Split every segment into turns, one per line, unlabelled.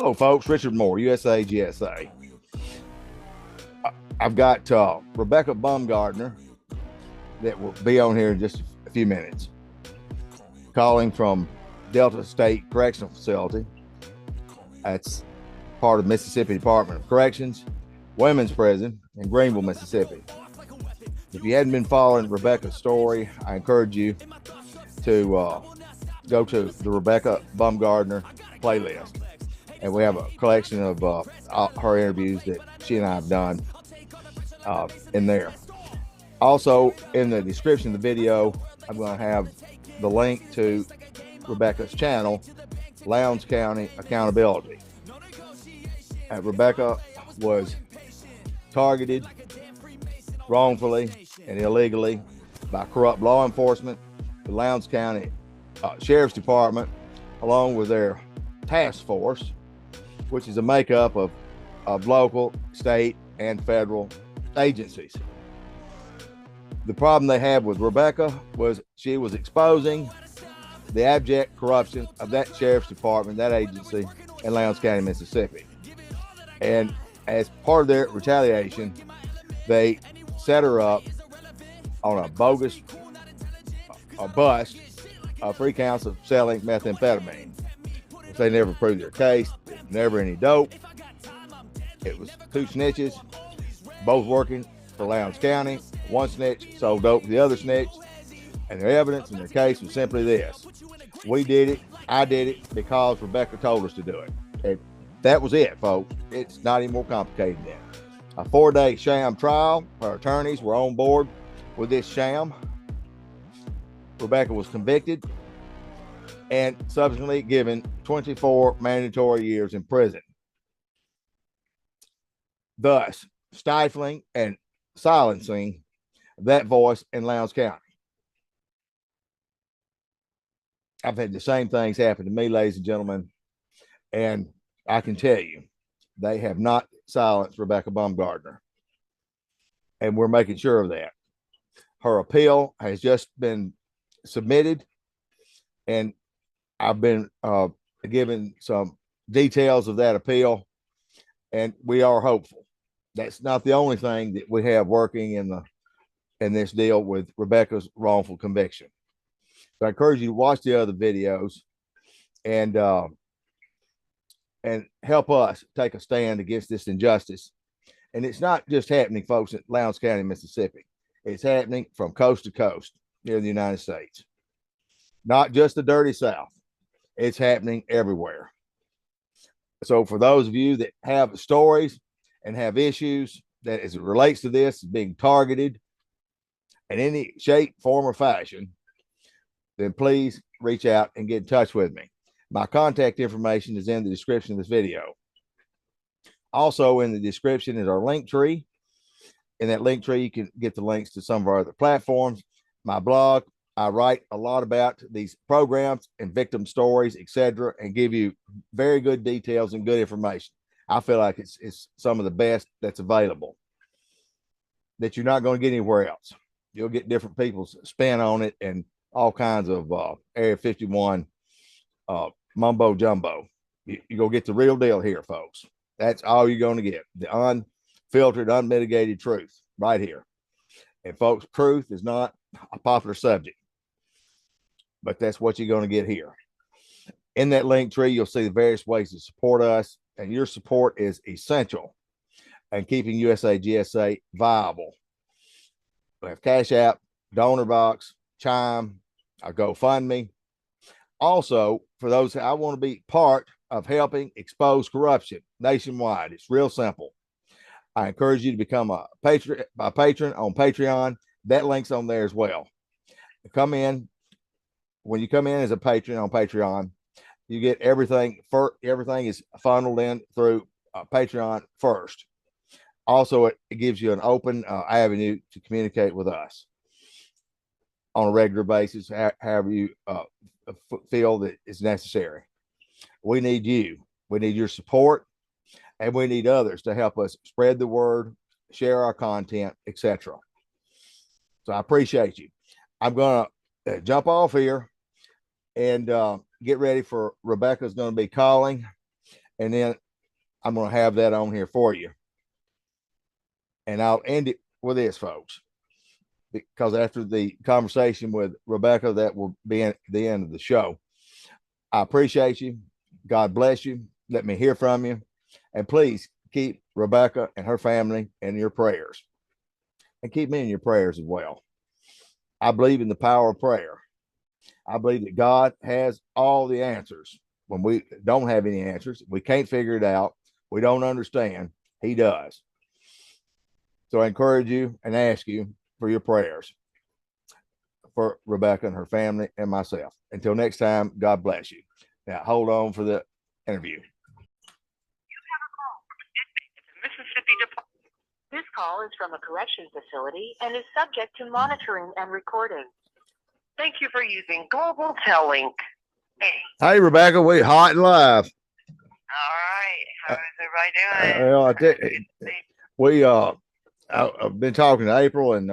Hello, folks. Richard Moore, USAGSA. I've got Rebecca Bumgardner that will be on here in just a few minutes, calling from Delta State Correctional Facility. That's part of Mississippi Department of Corrections, Women's Prison in Greenville, Mississippi. If you hadn't been following Rebecca's story, I encourage you to go to the Rebecca Bumgardner playlist. And we have a collection of her interviews that she and I have done in there. Also, in the description of the video, I'm going to have the link to Rebecca's channel, Lowndes County Accountability. Rebecca was targeted wrongfully and illegally by corrupt law enforcement, the Lowndes County Sheriff's Department, along with their task force, which is a makeup of local, state, and federal agencies. The problem they had with Rebecca was she was exposing the abject corruption of that sheriff's department, that agency in Lowndes County, Mississippi. And as part of their retaliation, they set her up on a bogus bust of 3 counts of selling methamphetamine. They never proved their case, never any dope. It was 2 snitches, both working for Lowndes County. One snitch sold dope to the other snitch, and their evidence in their case was simply this: we did it, I did it because Rebecca told us to do it. And that was it, folks. It's not any more complicated than that. A 4-day sham trial. Our attorneys were on board with this sham. Rebecca was convicted and subsequently given 24 mandatory years in prison, thus stifling and silencing that voice in Lowndes County. I've had the same things happen to me, ladies and gentlemen, and I can tell you, they have not silenced Rebecca Bumgardner, and we're making sure of that. Her appeal has just been submitted, and I've been given some details of that appeal, and we are hopeful. That's not the only thing that we have working in this deal with Rebecca's wrongful conviction. So I encourage you to watch the other videos and help us take a stand against this injustice. And it's not just happening, folks, in Lowndes County, Mississippi. It's happening from coast to coast here in the United States. Not just the dirty South. It's happening everywhere. So for those of you that have stories and have issues that as it relates to this being targeted in any shape, form, or fashion, then please reach out and get in touch with me. My contact information is in the description of this video. Also in the description is our link tree. In that link tree, you can get the links to some of our other platforms, my blog. I write a lot about these programs and victim stories, etc., and give you very good details and good information. I feel like it's some of the best that's available that you're not going to get anywhere else. You'll get different people's spin on it and all kinds of Area 51 mumbo jumbo. You go get the real deal here, folks. That's all you're going to get. The unfiltered, unmitigated truth right here. And folks, truth is not a popular subject, but that's what you're going to get here. In that link tree, you'll see the various ways to support us, and your support is essential in keeping USAGSA viable. We have Cash App, Donor Box, Chime, our GoFundMe. Also, for those I want to be part of helping expose corruption nationwide, it's real simple. I encourage you to become a patron on Patreon. That link's on there as well. Come in. When you come in as a patron on Patreon, you get everything. Everything is funneled in through Patreon first. Also, it gives you an open avenue to communicate with us on a regular basis, however you feel that is necessary. We need you. We need your support, and we need others to help us spread the word, share our content, etc. So I appreciate you. I'm going to jump off here and get ready for Rebecca's going to be calling, and then I'm going to have that on here for you. And I'll end it with this, folks, because after the conversation with Rebecca, that will be at the end of the show. I appreciate you. God bless you. Let me hear from you. And please keep Rebecca and her family in your prayers. And keep me in your prayers as well. I believe in the power of prayer. I believe that God has all the answers. When we don't have any answers, we can't figure it out, we don't understand, He does. So I encourage you and ask you for your prayers for Rebecca and her family and myself. Until next time, God bless you. Now, hold on for the interview.
You have a call from Mississippi Department. This call is from a correction facility and is subject to monitoring and recording. Thank you for using Global Tellink.
Hey, Rebecca, we hot and live.
All right. How is everybody doing?
I've been talking to April, and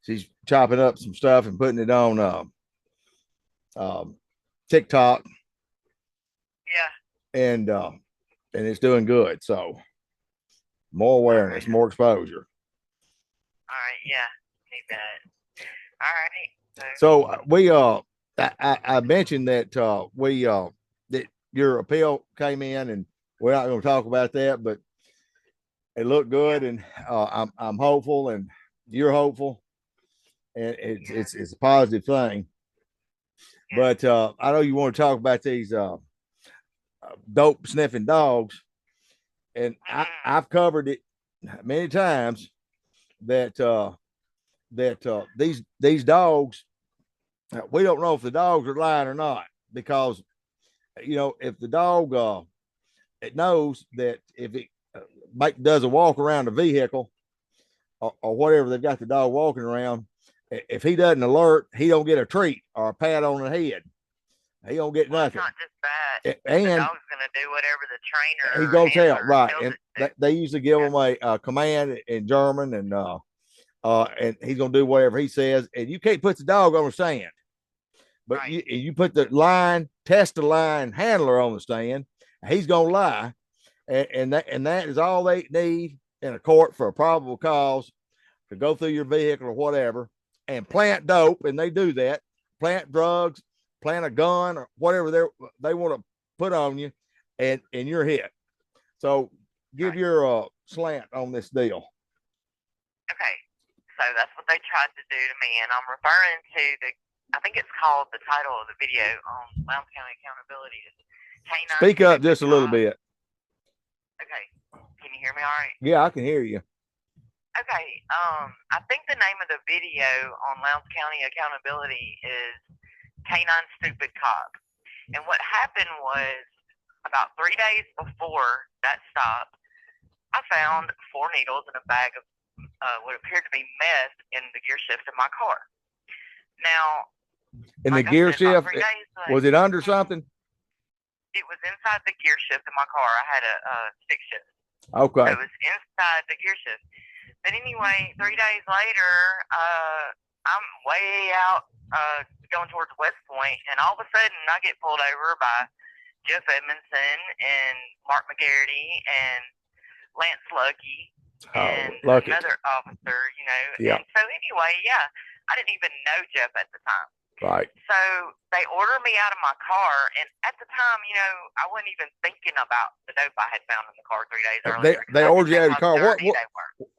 she's chopping up some stuff and putting it on TikTok.
Yeah.
And it's doing good. So more awareness, more exposure.
All right. Yeah. Need that. All right.
So I mentioned that that your appeal came in, and we're not going to talk about that, but it looked good, and I'm hopeful, and you're hopeful, and it's a positive thing. But I know you want to talk about these dope sniffing dogs, and I've covered it many times that these dogs, we don't know if the dogs are lying or not, because if the dog it knows that if it does a walk around the vehicle or whatever they've got the dog walking around, if he doesn't alert, he don't get a treat or a pat on the head. He don't get nothing.
It's not just that.
And
the dog's gonna do whatever the trainer.
He's gonna tell, right? And they usually give him a command in German, and he's gonna do whatever he says. And you can't put the dog on the stand, but right. you put the test the line handler on the stand. He's gonna lie, and that is all they need in a court for a probable cause to go through your vehicle or whatever and plant dope. And they do that, plant drugs, plant a gun or whatever they want to put on you, and you're hit. So give your slant on this deal.
Okay, so that's what they tried to do to me, and I'm referring to I think it's called, the title of the video on Lowndes County Accountability is Canine.
Speak up just a little bit.
Okay, can you hear me all right?
Yeah, I can hear you.
Okay, I think the name of the video on Lowndes County Accountability is Canine Stupid Cop. And what happened was, about 3 days before that stop, I found 4 needles in a bag of what appeared to be meth in the gear shift of my car. Now,
in the gear shift, was it under something?
It was inside the gear shift of my car. I had a stick shift.
Okay.
So it was inside the gear shift. But anyway, 3 days later, I'm way out going towards West Point, and all of a sudden I get pulled over by Jeff Edmondson and Mark McGarity and Lance Lucky and another officer,
Yeah.
And so anyway, I didn't even know Jeff at the time.
Right.
So they ordered me out of my car, and at the time, I wasn't even thinking about the dope I had found in the car 3 days earlier.
They ordered you out of the car.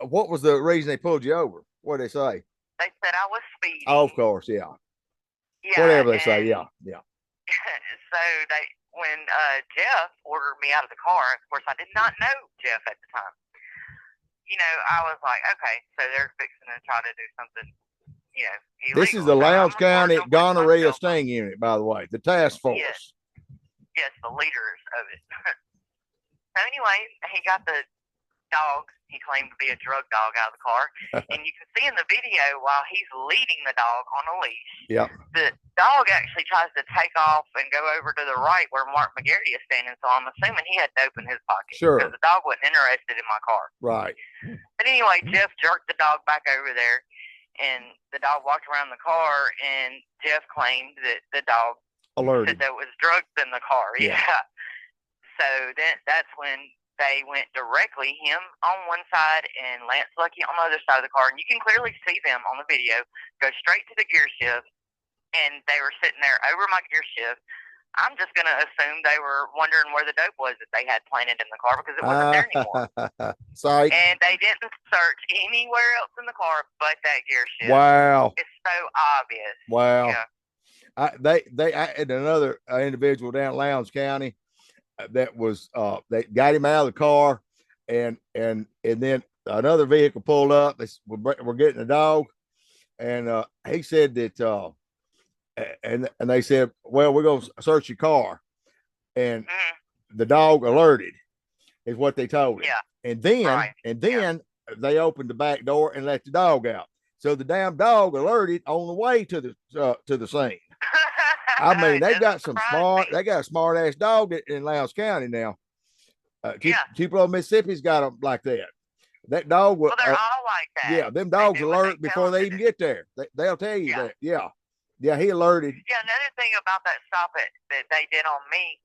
What was the reason they pulled you over? What did they say?
They said I was speeding.
Oh, of course, yeah. Whatever they say, yeah.
So when Jeff ordered me out of the car, of course, I did not know Jeff at the time. I was like, okay, so they're fixing to try to do something, illegal.
This is the Lowndes County Gonorrhea Sting Unit, by the way, the task force.
Yes, the leaders of it. So anyway, he got the dog. He claimed to be a drug dog out of the car. And you can see in the video, while he's leading the dog on a leash, the dog actually tries to take off and go over to the right where Mark McGarity is standing. So I'm assuming he had dope in his pocket.
Sure.
Because the dog wasn't interested in my car.
Right.
But anyway, Jeff jerked the dog back over there, and the dog walked around the car, and Jeff claimed that the dog said there was drugs in the car. Yeah. So then that's when they went directly, him on one side and Lance Lucky on the other side of the car. And you can clearly see them on the video go straight to the gear shift. And they were sitting there over my gear shift. I'm just going to assume they were wondering where the dope was that they had planted in the car because it wasn't there anymore.
Sorry.
And they didn't search anywhere else in the car but that gear shift.
Wow.
It's so obvious.
Wow.
Yeah.
I had another individual down in Lowndes County that was they got him out of the car, and then another vehicle pulled up. We're getting a dog, and he said that and they said, well, we're gonna search your car, and the dog alerted is what they told him.
Yeah.
And then they opened the back door and let the dog out. So the damn dog alerted on the way to the scene. I mean, they got some smart. They got a smart ass dog in Lowndes County now. Tupelo, Mississippi's got them like that. That dog will.
Well, they're all like that.
Yeah, them dogs alert before they even get there. They'll tell you that. Yeah, he alerted.
Yeah, another thing about that stop that they did on me,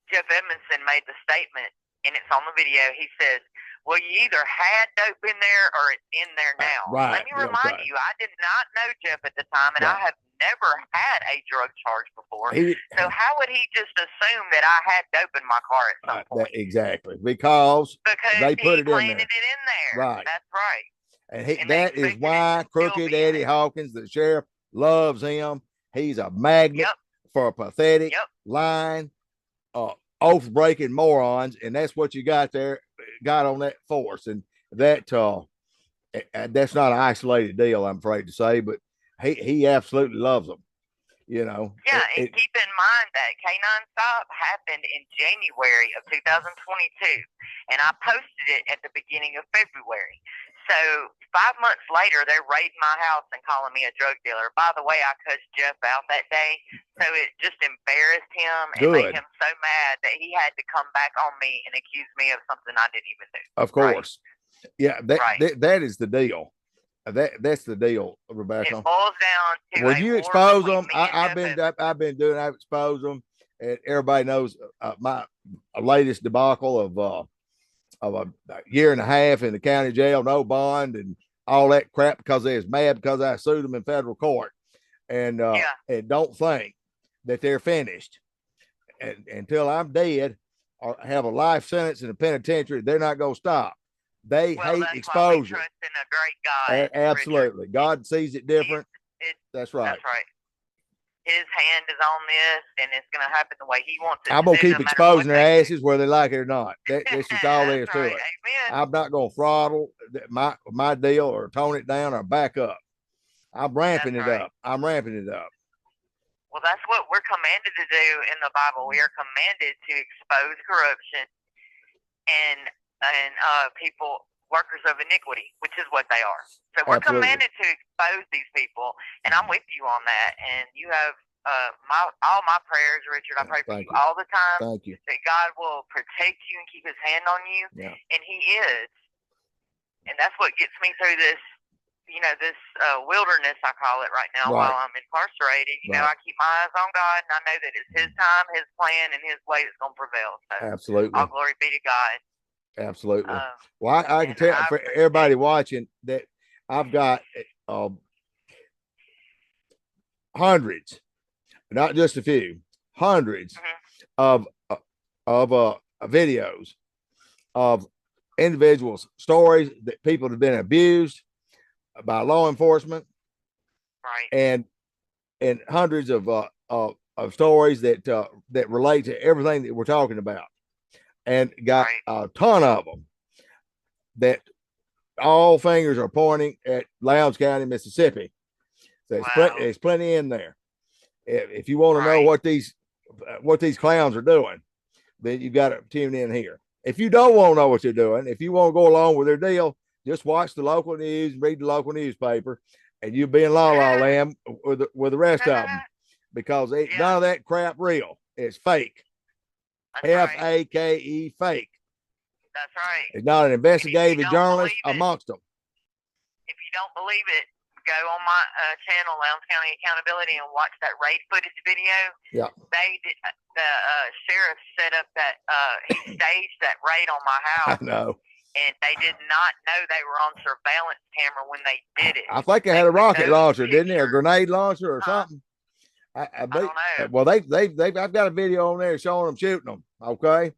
Jeff Edmondson made the statement, and it's on the video. He says, well, you either had dope in there or it's in there now.
Right.
Let me remind you, I did not know Jeff at the time, and I have never had a drug charge before. So how would he just assume that I had dope in my car at some point?
Exactly. Because they put it in there.
Planted it in there.
Right.
That's right.
And that is why Crooked Eddie Hawkins, the sheriff, loves him. He's a magnet for pathetic, lying, oath-breaking morons, and that's what you got on that force. And that's not an isolated deal, I'm afraid to say, but he absolutely loves them. You know.
Yeah, and keep in mind that K9 stop happened in January of 2022, and I posted it at the beginning of February. So 5 months later, they're raiding my house and calling me a drug dealer. By the way, I cussed Jeff out that day, so it just embarrassed him and made him so mad that he had to come back on me and accuse me of something I didn't even do.
Of course. Right? Yeah, that is the deal. That's the deal, Rebecca.
It boils down to
when you expose them. I've exposed them, and everybody knows my latest debacle of a year and a half in the county jail, no bond, and all that crap because they was mad because I sued them in federal court, and don't think that they're finished, and until I'm dead or have a life sentence in the penitentiary, they're not going to stop. They hate exposure.
We trust in a great God.
Absolutely. Richard. God sees it different. That's right.
That's right. His hand is on this, and it's going to happen the way he wants it.
I'm going to keep exposing their asses whether they like it or not. That's just all there is to it.
Amen.
I'm not going to throttle my deal or tone it down or back up. I'm ramping it up. I'm ramping it up.
Well, that's what we're commanded to do in the Bible. We are commanded to expose corruption and people, workers of iniquity, which is what they are. So we're commanded to expose these people, and I'm with you on that. And you have all my prayers, Richard. I pray for you all the time.
Thank you.
That God will protect you and keep His hand on you, and He is. And that's what gets me through this, this wilderness, I call it right now, while I'm incarcerated. You know, I keep my eyes on God, and I know that it's His time, His plan, and His way that's going to prevail. So
absolutely.
All glory be to God.
Absolutely. Well, I can tell for everybody watching that I've got hundreds, not just a few, hundreds of videos of individuals, stories that people have been abused by law enforcement, and hundreds of stories that relate to everything that we're talking about. And got a ton of them that all fingers are pointing at Lowndes County, Mississippi. So there's plenty in there. If you want to know what these clowns are doing, then you've got to tune in here. If you don't want to know what they're doing, if you want to go along with their deal, just watch the local news, read the local newspaper, and you'll be in la land with the rest of them, because none of that crap real. It's fake. Fake.
That's right.
It's not an investigative journalist amongst them.
If you don't believe it, go on my channel, Lowndes County Accountability, and watch that raid footage video,
Yeah.
they did, the sheriff set up that he staged that raid on my house.
I know.
And they did not know they were on surveillance camera when they did it.
I think they had a rocket launcher, didn't they? A grenade launcher or something. I
don't know.
Well, I've got a video on there showing them shooting them. Okay.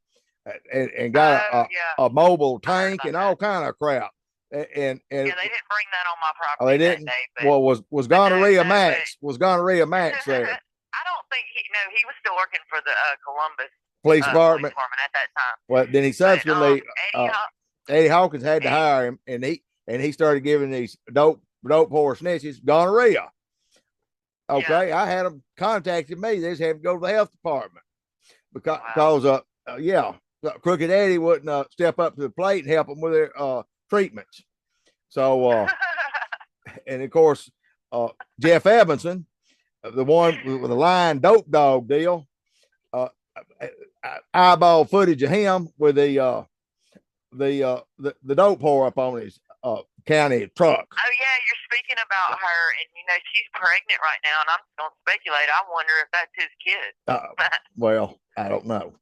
And got a mobile tank and all kind of crap. And
yeah, they didn't bring that on my property.
Oh, they didn't.
That day, but,
well, was gonorrhea Max? Was gonorrhea Max there?
I don't think he was still working for the Columbus
Police Department
at that time.
Well, then he subsequently Eddie Hawkins had to hire him, and he started giving these dope poor snitches gonorrhea. Okay, I had them contacted me. They just had to go to the health department because Crooked Eddie wouldn't step up to the plate and help them with their treatments. So, and of course, Jeff Evanson, the one with the lying dope dog deal, eyeball footage of him with the dope pour up on his county truck.
Oh yeah, you're speaking about her, and she's pregnant right now, and I'm just gonna speculate. I wonder if that's his kid.
Well, I don't know.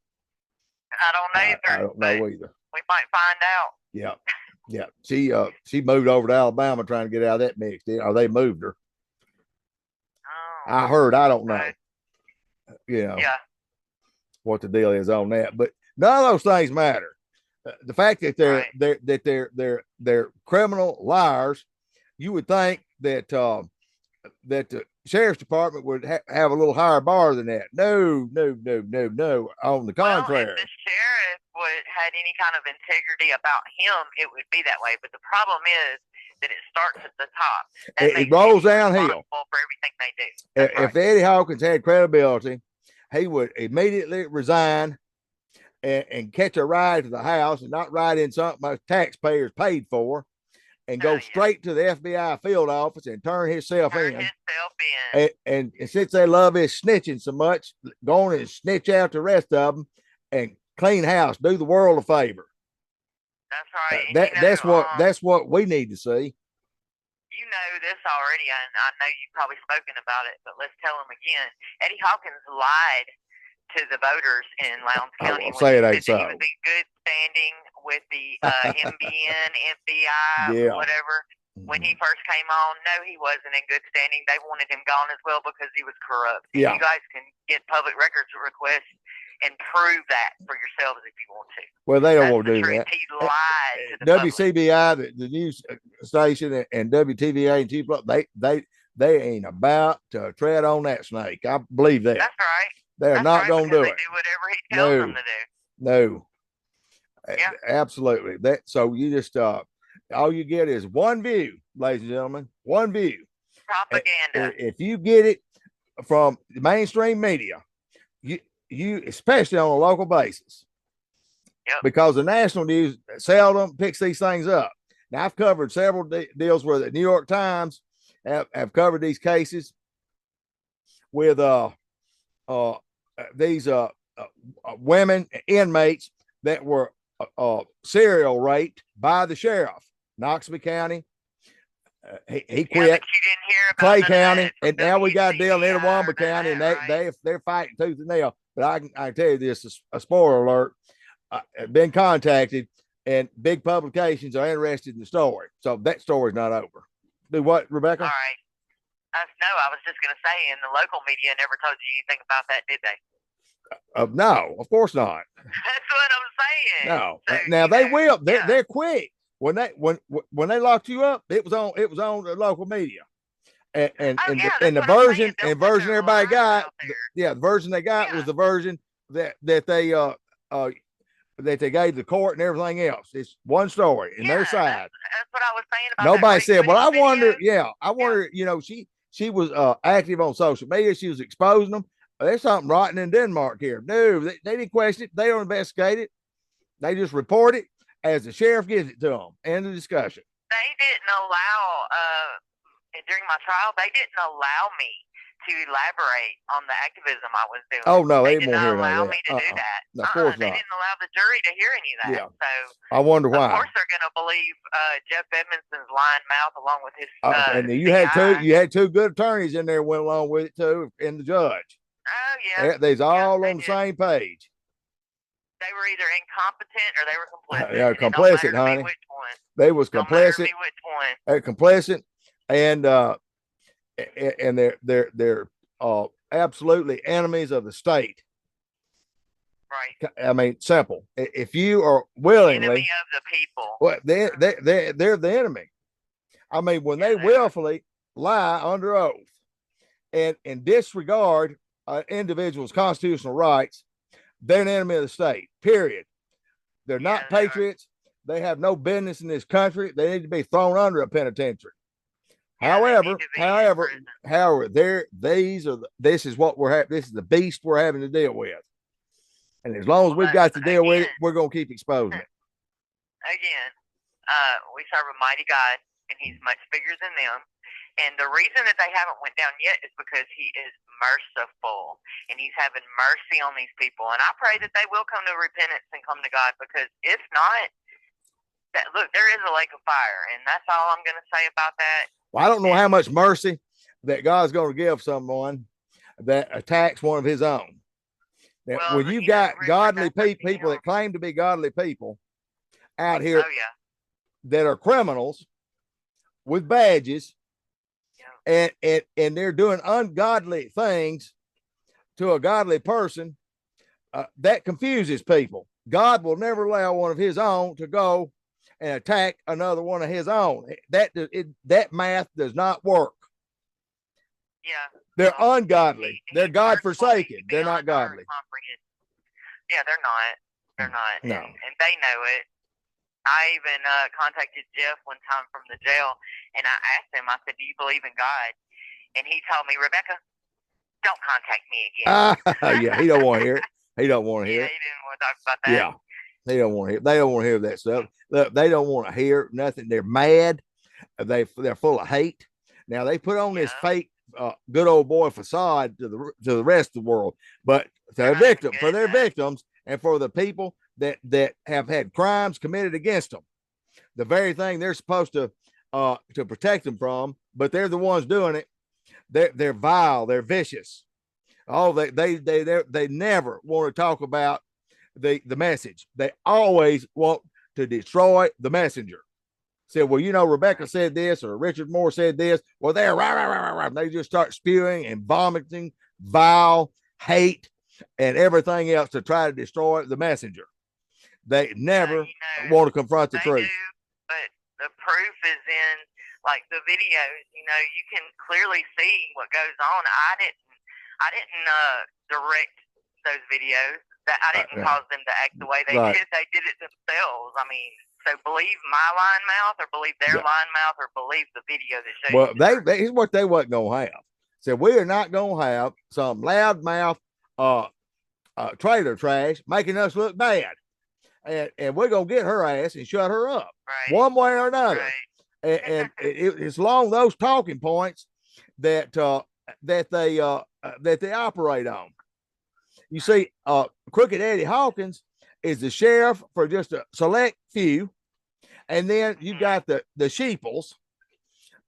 I don't know either.
I don't know either.
We might find out.
Yeah. She moved over to Alabama trying to get out of that mix, or they moved her.
Oh,
I heard. I don't know.
Yeah.
What the deal is on that, but none of those things matter. The fact that they're criminal liars, you would think that the sheriff's department would have a little higher bar than that. No. On the contrary,
if the sheriff had any kind of integrity about him, it would be that way. But the problem is that it starts at the top.
It rolls downhill
for everything they do.
If Eddie Hawkins had credibility, he would immediately resign and catch a ride to the house and not ride in something my taxpayers paid for, and go straight to the FBI field office and turn himself in. And since they love his snitching so much, go on and snitch out the rest of them and clean house, do the world a favor.
That's right.
That's what we need to see.
You know this already, and I know you've probably spoken about it, but let's tell them again. Eddie Hawkins lied to the voters in Lowndes County.
Say it ain't so.
He was in good standing with the MBN, FBI, whatever. When he first came on, no, he wasn't in good standing. They wanted him gone as well because he was corrupt.
Yeah.
You guys can get public records requests and prove that for yourselves if you want to.
Well, they don't want to do that.
He lied to the
WCBI, the news station, and WTVA and T+, they ain't about to tread on that snake. I believe that.
That's right.
They're not going to do it.
They do whatever he tells them to do.
No.
Yeah.
Absolutely. So you just all you get is one view, ladies and gentlemen. One view.
Propaganda.
If you get it from the mainstream media, you especially on a local basis.
Yep.
Because the national news seldom picks these things up. Now, I've covered several deals where the New York Times have covered these cases with these women inmates that were serial raped by the sheriff, Knoxville County. He quit.
But you didn't hear about
Clay County, and now we got a deal in Itawamba County, and they're fighting tooth and nail. But I can tell you this: a spoiler alert. Been contacted, and big publications are interested in the story. So that story's not over. Do what, Rebecca?
All right. No, I was just going to say, and the local media never told you anything about that, did they?
No, of course not.
That's what I'm saying.
No.
So,
now they will. They're quick. When they locked you up, it was on the local media. And the version everybody got, the version they got was the version that they gave the court and everything else. It's one story in their side.
That's what I was saying about
nobody said, well, I wonder, she was active on social media. She was exposing them. There's something rotten in Denmark here. No, they didn't question it. They don't investigate it. They just report it as the sheriff gives it to them. End of discussion.
They didn't allow, during my trial, they didn't allow me to elaborate on the activism I was doing.
Oh no,
they
they
did
won't
not
hear none
allow
of
me
that.
to do that.
Of course
They
not.
didn't allow the jury to hear any of that.
Yeah.
So
I wonder
of
why.
course they're going to believe Jeff Edmondson's lying mouth along with his
And you
CI.
had two good attorneys in there went along with it too, and the judge.
Oh yeah.
They's all on the
did.
same page.
They were either incompetent or they were complicit.
Yeah, complicit, honey.
Which one?
They was
Don't matter to
complicit.
me which one.
They're complicit, and they're absolutely enemies of the state.
Right.
I mean, simple. If you are willingly
enemy of the people,
well, they're the enemy. I mean, when they willfully lie under oath and disregard individuals' constitutional rights, they're an enemy of the state. Period. They're not patriots. They have no business in this country. They need to be thrown under a penitentiary. However, this is what this is the beast we're having to deal with. And as long as we've got to deal with it, we're going to keep exposing it.
Again, we serve a mighty God, and he's much bigger than them. And the reason that they haven't went down yet is because he is merciful, and he's having mercy on these people. And I pray that they will come to repentance and come to God, because if not, look, there is a lake of fire, and that's all I'm going to say about that.
Well, I don't know how much mercy that God's going to give someone that attacks one of his own. Now, well, when you've got godly people that claim to be godly people out here that are criminals with badges, and they're doing ungodly things to a godly person, that confuses people. God will never allow one of his own to go and attack another one of his own. That math does not work.
Yeah.
They're ungodly. They're God-forsaken. They're not godly.
Yeah, they're not. They're not.
No.
And they know it. I even contacted Jeff one time from the jail, and I asked him, I said, do you believe in God? And he told me, Rebecca, don't contact me again.
Yeah, he don't want to hear it. He don't want to hear it.
He didn't want to talk about that.
Yeah, they don't want to hear. They don't want to hear that stuff. Look, they don't want to hear nothing. They're mad. They're full of hate. Now they put on this fake good old boy facade to the rest of the world, but for their victims and for the people that have had crimes committed against them, the very thing they're supposed to protect them from, but they're the ones doing it. They're vile. They're vicious. Oh, they never want to talk about the message. They always want to destroy the messenger. Said, well, you know, Rebecca said this, or Richard Moore said this. Well, they're rah. They just start spewing and vomiting vile hate and everything else to try to destroy the messenger. They never want to confront the truth.
But the proof is in, like, the videos. You know, you can clearly see what goes on. I didn't direct those videos. That I didn't cause them to act the way they did. They did it themselves. I mean, so believe my lying mouth, or believe their lying mouth, or believe the video that shows.
Well, here's what they wasn't gonna have. Said, we are not gonna have some loudmouth trailer trash making us look bad, and we're gonna get her ass and shut her up one way or another. And it's along those talking points that they operate on. You see, Crooked Eddie Hawkins is the sheriff for just a select few, and then you got the sheeples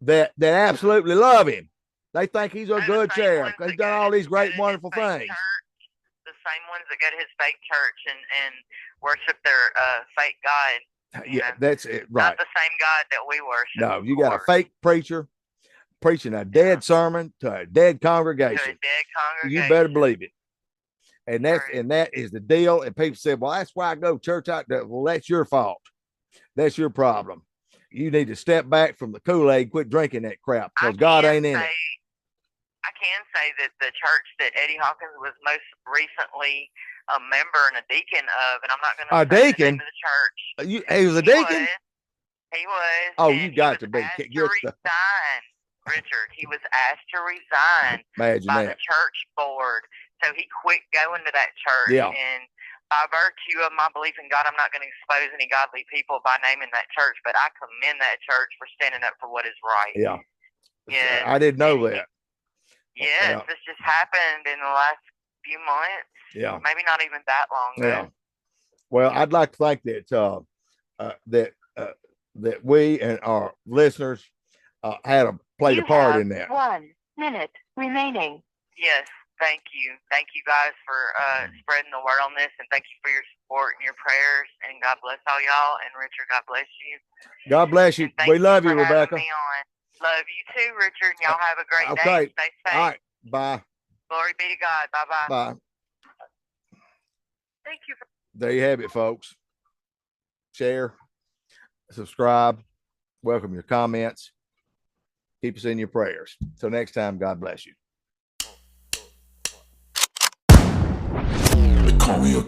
that absolutely love him. They think he's a good sheriff. He's done all these great, wonderful things.
The same ones that go to his fake church and worship their fake God.
Yeah, that's it. Right.
Not the same God that we worship.
No, you got a fake preacher preaching a dead sermon to a dead congregation. You better believe it. And that is the deal. And people said, well, that's why I go to church out there. Well, that's your fault. That's your problem. You need to step back from the Kool-Aid, quit drinking that crap, because God ain't in it.
I can say that the church that Eddie Hawkins was most recently a member and a deacon of, and I'm not going to say the name of the church.
He was a deacon?
He was.
Oh, you got to be.
Richard, he was asked to resign by the church board. So he quit going to that church.
Yeah.
And by virtue of my belief in God, I'm not going to expose any godly people by naming that church, but I commend that church for standing up for what is right.
Yeah.
Yeah.
I didn't know that.
Yes,
Yeah.
this just happened in the last few months.
Yeah.
Maybe not even that long ago.
Yeah. Well, I'd like to think that that we and our listeners played a part in that.
1 minute remaining.
Yes, thank you. Thank you guys for spreading the word on this, and thank you for your support and your prayers. And God bless all y'all. And Richard, God bless you.
God bless you.
Thank
We love you,
for having
Rebecca.
me on. Love you too, Richard. And y'all have a great
Okay.
day. Stay safe.
All right. Bye.
Glory be to God. Bye-bye.
Bye.
Thank you.
There you have it, folks. Share, subscribe, welcome your comments. Keep us in your prayers. Till next time, God bless you.
They call me a